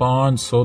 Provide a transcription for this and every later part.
500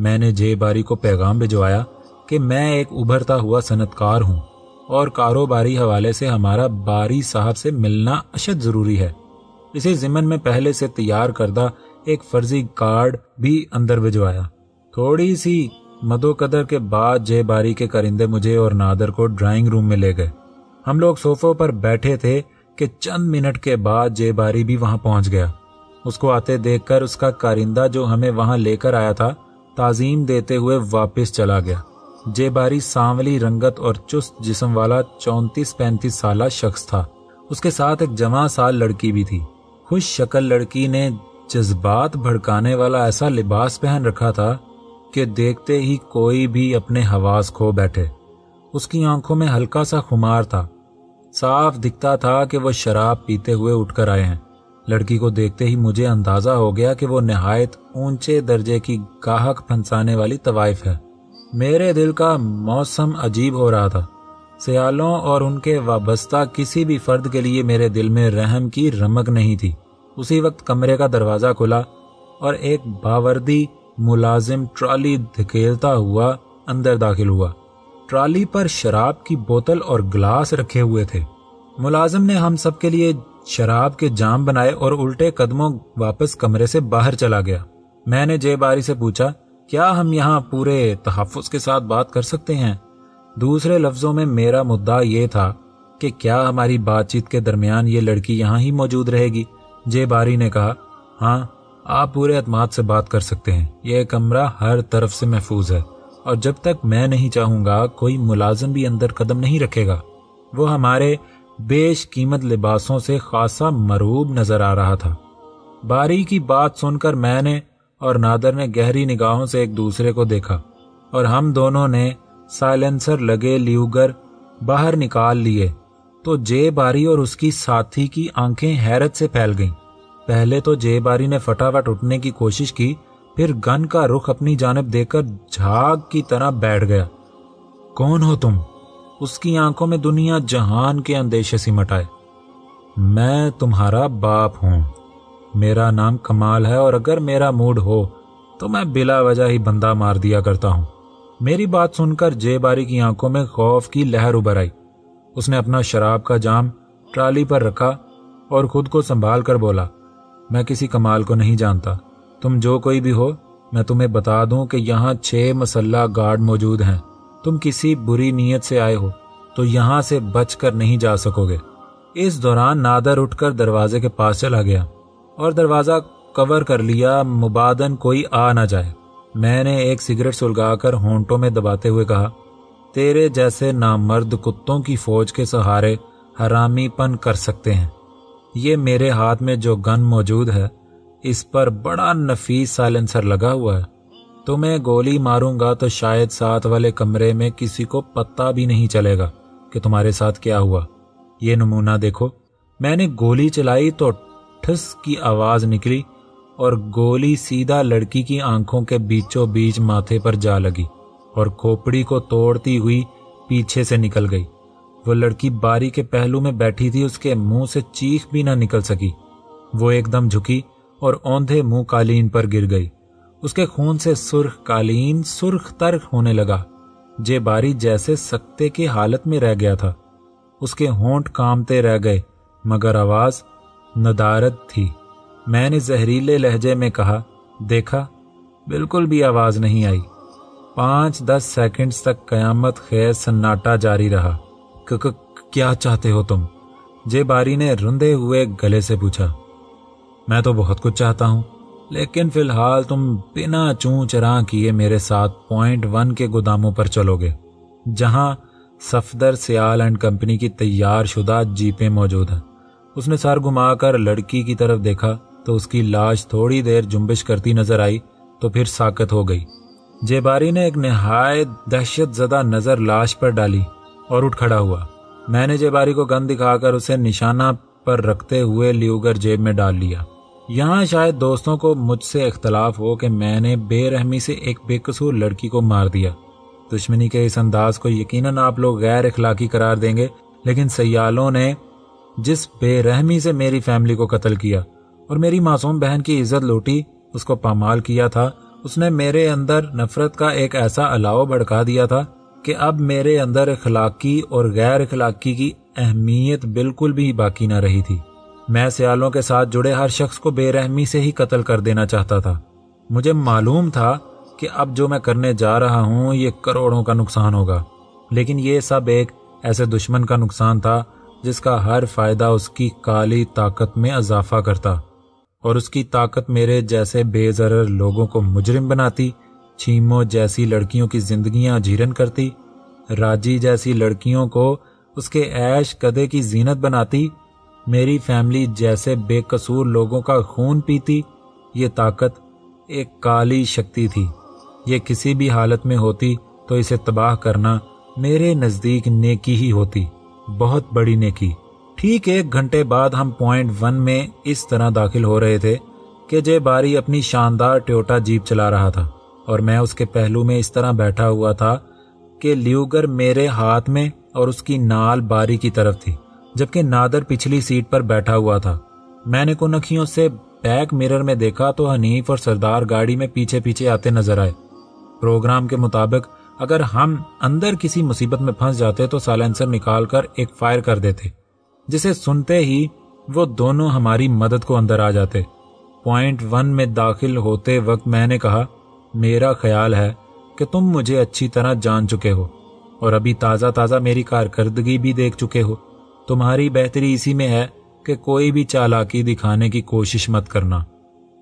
میں نے جے باری کو پیغام بھجوایا کہ میں ایک ابھرتا ہوا صنعتکار ہوں اور کاروباری حوالے سے ہمارا باری صاحب سے ملنا اشد ضروری ہے۔ اسی ضمن میں پہلے سے تیار کردہ ایک فرضی کارڈ بھی اندر بھجوایا۔ تھوڑی سی مدو قدر کے بعد جے باری کے کرندے مجھے اور نادر کو ڈرائنگ روم میں لے گئے۔ ہم لوگ صوفوں پر بیٹھے تھے کہ چند منٹ کے بعد جے باری بھی وہاں پہنچ گیا۔ اس کو آتے دیکھ کر اس کا کارندہ جو ہمیں وہاں لے کر آیا تھا تعظیم دیتے ہوئے واپس چلا گیا۔ جے باری سانولی رنگت اور چست جسم والا 34-35 سالہ شخص تھا۔ اس کے ساتھ ایک جوان سال لڑکی بھی تھی۔ خوش شکل لڑکی نے جذبات بھڑکانے والا ایسا لباس پہن رکھا تھا کہ دیکھتے ہی کوئی بھی اپنے حواس کھو بیٹھے۔ اس کی آنکھوں میں ہلکا سا خمار تھا۔ صاف دکھتا تھا کہ وہ شراب پیتے ہوئے اٹھ کر آئے ہیں۔ لڑکی کو دیکھتے ہی مجھے اندازہ ہو گیا کہ وہ نہایت اونچے درجے کی گاہک پھنسانے والی طوائف ہے۔ میرے دل کا موسم عجیب ہو رہا تھا۔ سیالوں اور ان کے وابستہ کسی بھی فرد کے لیے میرے دل میں رحم کی رمق نہیں تھی۔ اسی وقت کمرے کا دروازہ کھلا اور ایک باوردی ملازم ٹرالی دھکیلتا ہوا اندر داخل ہوا۔ ٹرالی پر شراب کی بوتل اور گلاس رکھے ہوئے تھے۔ ملازم نے ہم سب کے لیے شراب کے جام بنائے اور الٹے قدموں واپس کمرے سے باہر چلا گیا۔ میں نے جے باری سے پوچھا، کیا ہم یہاں پورے تحفظ کے ساتھ بات کر سکتے ہیں؟ دوسرے لفظوں میں میرا مدعا یہ تھا کہ کیا ہماری بات چیت کے درمیان یہ لڑکی یہاں ہی موجود رہے گی؟ جے باری نے کہا، ہاں آپ پورے اعتماد سے بات کر سکتے ہیں، یہ کمرہ ہر طرف سے محفوظ ہے اور جب تک میں نہیں چاہوں گا کوئی ملازم بھی اندر قدم نہیں رکھے گا۔ وہ ہمارے بیش قیمت لباسوں سے خاصا مرعوب نظر آ رہا تھا۔ باری کی بات سن کر میں نے اور نادر نے گہری نگاہوں سے ایک دوسرے کو دیکھا اور ہم دونوں نے سائلنسر لگے لیوگر باہر نکال لیے تو جے باری اور اس کی ساتھی کی آنکھیں حیرت سے پھیل گئیں۔ پہلے تو جے باری نے فٹافٹ اٹھنے کی کوشش کی، پھر گن کا رخ اپنی جانب دے کر جھاگ کی طرح بیٹھ گیا۔ کون ہو تم؟ اس کی آنکھوں میں دنیا جہان کے اندیشے سمٹ آئے۔ میں تمہارا باپ ہوں، میرا نام کمال ہے اور اگر میرا موڈ ہو تو میں بلا وجہ ہی بندہ مار دیا کرتا ہوں۔ میری بات سن کر جے باری کی آنکھوں میں خوف کی لہر ابھر آئی۔ اس نے اپنا شراب کا جام ٹرالی پر رکھا اور خود کو سنبھال کر بولا، میں کسی کمال کو نہیں جانتا، تم جو کوئی بھی ہو میں تمہیں بتا دوں کہ یہاں 6 مسلح گارڈ موجود ہیں، تم کسی بری نیت سے آئے ہو تو یہاں سے بچ کر نہیں جا سکو گے۔ اس دوران نادر اٹھ کر دروازے کے پاس چلا گیا اور دروازہ کور کر لیا، مبادن کوئی آ نہ جائے۔ میں نے ایک سگریٹ سلگا کر ہونٹوں میں دباتے ہوئے کہا، تیرے جیسے نامرد کتوں کی فوج کے سہارے حرامی پن کر سکتے ہیں۔ یہ میرے ہاتھ میں جو گن موجود ہے اس پر بڑا نفیس سائلنسر لگا ہوا ہے، تو میں گولی ماروں گا تو شاید ساتھ والے کمرے میں کسی کو پتہ بھی نہیں چلے گا کہ تمہارے ساتھ کیا ہوا۔ یہ نمونہ دیکھو۔ میں نے گولی چلائی تو ٹھس کی آواز نکلی اور گولی سیدھا لڑکی کی آنکھوں کے بیچوں بیچ ماتھے پر جا لگی اور کھوپڑی کو توڑتی ہوئی پیچھے سے نکل گئی۔ وہ لڑکی باری کے پہلو میں بیٹھی تھی، اس کے منہ سے چیخ بھی نہ نکل سکی۔ وہ ایک دم جھکی اور اوندھے منہ قالین پر گر گئی۔ اس کے خون سے سرخ قالین سرخ تر ہونے لگا۔ جے باری جیسے سکتے کی حالت میں رہ گیا تھا۔ اس کے ہونٹ کامتے رہ گئے مگر آواز ندارت تھی۔ میں نے زہریلے لہجے میں کہا، دیکھا، بالکل بھی آواز نہیں آئی۔ 5-10 سیکنڈز تک قیامت خیز سناٹا جاری رہا۔ کیا چاہتے ہو تم؟ جے باری نے رندے ہوئے گلے سے پوچھا۔ میں تو بہت کچھ چاہتا ہوں، لیکن فی الحال تم بنا چوں چراں کیے میرے ساتھ پوائنٹ 1 کے گوداموں پر چلو گے، جہاں صفدر سیال اینڈ کمپنی کی تیار شدہ جیپیں موجود ہیں۔ اس نے سر گھما کر لڑکی کی طرف دیکھا تو اس کی لاش تھوڑی دیر جنبش کرتی نظر آئی تو پھر ساکت ہو گئی۔ جے باری نے ایک نہایت دہشت زدہ نظر لاش پر ڈالی اور اٹھ کھڑا ہوا۔ میں نے جے باری کو گن دکھا کر اسے نشانہ پر رکھتے ہوئے لیوگر جیب میں ڈال لیا۔ یہاں شاید دوستوں کو مجھ سے اختلاف ہو کہ میں نے بے رحمی سے ایک بے قصور لڑکی کو مار دیا۔ دشمنی کے اس انداز کو یقیناً آپ لوگ غیر اخلاقی قرار دیں گے، لیکن سیالوں نے جس بے رحمی سے میری فیملی کو قتل کیا اور میری معصوم بہن کی عزت لوٹی، اس کو پامال کیا تھا اس نے میرے اندر نفرت کا ایک ایسا الاؤ بھڑکا دیا تھا کہ اب میرے اندر اخلاقی اور غیر اخلاقی کی اہمیت بالکل بھی باقی نہ رہی تھی۔ میں سیالوں کے ساتھ جڑے ہر شخص کو بے رحمی سے ہی قتل کر دینا چاہتا تھا۔ مجھے معلوم تھا کہ اب جو میں کرنے جا رہا ہوں یہ کروڑوں کا نقصان ہوگا، لیکن یہ سب ایک ایسے دشمن کا نقصان تھا جس کا ہر فائدہ اس کی کالی طاقت میں اضافہ کرتا، اور اس کی طاقت میرے جیسے بے ضرر لوگوں کو مجرم بناتی، چھیمو جیسی لڑکیوں کی زندگیاں اجیرن کرتی، راجی جیسی لڑکیوں کو اس کے عیش کدے کی زینت بناتی، میری فیملی جیسے بے قصور لوگوں کا خون پیتی۔ یہ طاقت ایک کالی شکتی تھی، یہ کسی بھی حالت میں ہوتی تو اسے تباہ کرنا میرے نزدیک نیکی ہی ہوتی، بہت بڑی نیکی۔ ٹھیک 1 گھنٹے بعد ہم پوائنٹ 1 میں اس طرح داخل ہو رہے تھے کہ جے باری اپنی شاندار ٹویوٹا جیپ چلا رہا تھا اور میں اس کے پہلو میں اس طرح بیٹھا ہوا تھا کہ لیوگر میرے ہاتھ میں اور اس کی نال باری کی طرف تھی، جبکہ نادر پچھلی سیٹ پر بیٹھا ہوا تھا۔ میں نے کنکھیوں سے بیک مرر میں دیکھا تو حنیف اور سردار گاڑی میں پیچھے پیچھے آتے نظر آئے۔ پروگرام کے مطابق اگر ہم اندر کسی مصیبت میں پھنس جاتے تو سائلنسر نکال کر ایک فائر کر دیتے، جسے سنتے ہی وہ دونوں ہماری مدد کو اندر آ جاتے۔ پوائنٹ 1 میں داخل ہوتے وقت میں نے کہا، میرا خیال ہے کہ تم مجھے اچھی طرح جان چکے ہو اور ابھی تازہ تازہ میری کارکردگی بھی دیکھ چکے ہو۔ تمہاری بہتری اسی میں ہے کہ کوئی بھی چالاکی دکھانے کی کوشش مت کرنا۔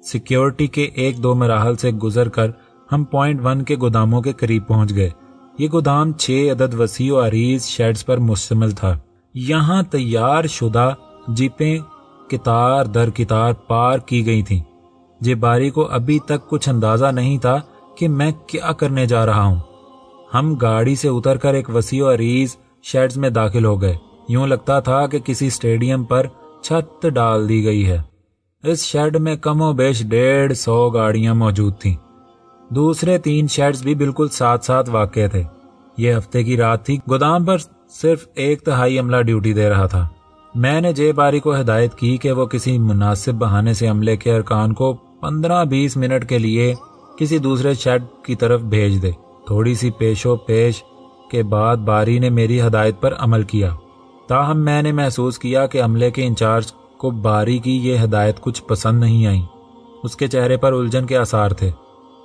سیکیورٹی کے 1-2 مراحل سے گزر کر ہم پوائنٹ 1 کے گوداموں کے قریب پہنچ گئے۔ یہ گودام 6 عدد وسیع و عریض شیڈز پر مشتمل تھا۔ یہاں تیار شدہ جیپیں قطار در قطار پارک کی گئی تھیں۔ جے باری کو ابھی تک کچھ اندازہ نہیں تھا کہ میں کیا کرنے جا رہا ہوں۔ ہم گاڑی سے اتر کر ایک وسیع و عریض شیڈز میں داخل ہو گئے۔ یوں لگتا تھا کہ کسی اسٹیڈیم پر چھت ڈال دی گئی ہے۔ اس شیڈ میں کم و بیش 150 گاڑیاں موجود تھیں۔ دوسرے 3 شیڈز بھی بالکل ساتھ ساتھ واقع تھے۔ یہ ہفتے کی رات تھی۔ گودام پر صرف 1/3 عملہ ڈیوٹی دے رہا تھا۔ میں نے جے باری کو ہدایت کی کہ وہ کسی مناسب بہانے سے عملے کے ارکان کو 15-20 منٹ کے لیے کسی دوسرے شیڈ کی طرف بھیج دے۔ تھوڑی سی پیش و پیش کے بعد باری نے میری ہدایت پر عمل کیا، تاہم میں نے محسوس کیا کہ عملے کے انچارج کو باری کی یہ ہدایت کچھ پسند نہیں آئی۔ اس کے چہرے پر الجھن کے آثار تھے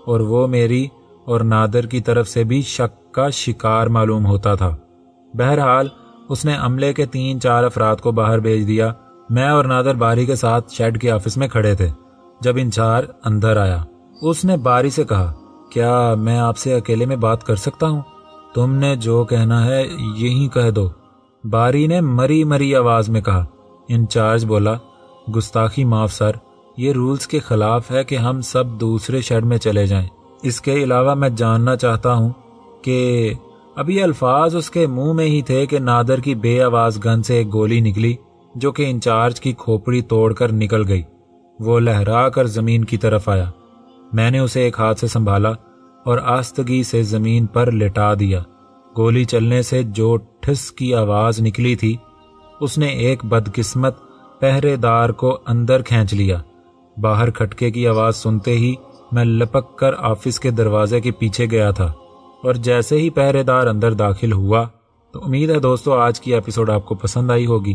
اور وہ میری اور نادر کی طرف سے بھی شک کا شکار معلوم ہوتا تھا۔ بہرحال اس نے عملے کے 3-4 افراد کو باہر بھیج دیا۔ میں اور نادر باری کے ساتھ شیڈ کے آفس میں کھڑے تھے۔ جب انچارج اندر آیا اس نے باری سے کہا، کیا میں آپ سے اکیلے میں بات کر سکتا ہوں؟ تم نے جو کہنا ہے یہی کہہ دو، باری نے مری مری آواز میں کہا۔ انچارج بولا، گستاخی معاف سر، یہ رولز کے خلاف ہے کہ ہم سب دوسرے شیڈ میں چلے جائیں۔ اس کے علاوہ میں جاننا چاہتا ہوں کہ ابھی الفاظ اس کے منہ میں ہی تھے کہ نادر کی بے آواز گن سے ایک گولی نکلی جو کہ انچارج کی کھوپڑی توڑ کر نکل گئی۔ وہ لہرا کر زمین کی طرف آیا۔ میں نے اسے ایک ہاتھ سے سنبھالا اور آستگی سے زمین پر لٹا دیا۔ گولی چلنے سے جو ٹھس کی آواز نکلی تھی اس نے ایک بدقسمت پہرے دار کو اندر کھینچ لیا۔ باہر کھٹکے کی آواز سنتے ہی میں لپک کر آفس کے دروازے کے پیچھے گیا تھا، اور جیسے ہی پہرے دار اندر داخل ہوا تو امید ہے دوستو آج کی ایپیسوڈ آپ کو پسند آئی ہوگی۔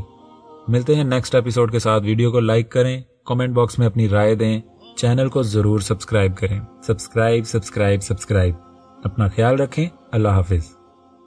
ملتے ہیں نیکسٹ ایپیسوڈ کے ساتھ۔ ویڈیو کو لائک کریں، کمنٹ باکس میں اپنی رائے دیں، چینل کو ضرور سبسکرائب کریں۔ سبسکرائب۔ اپنا خیال رکھیں۔ اللہ حافظ۔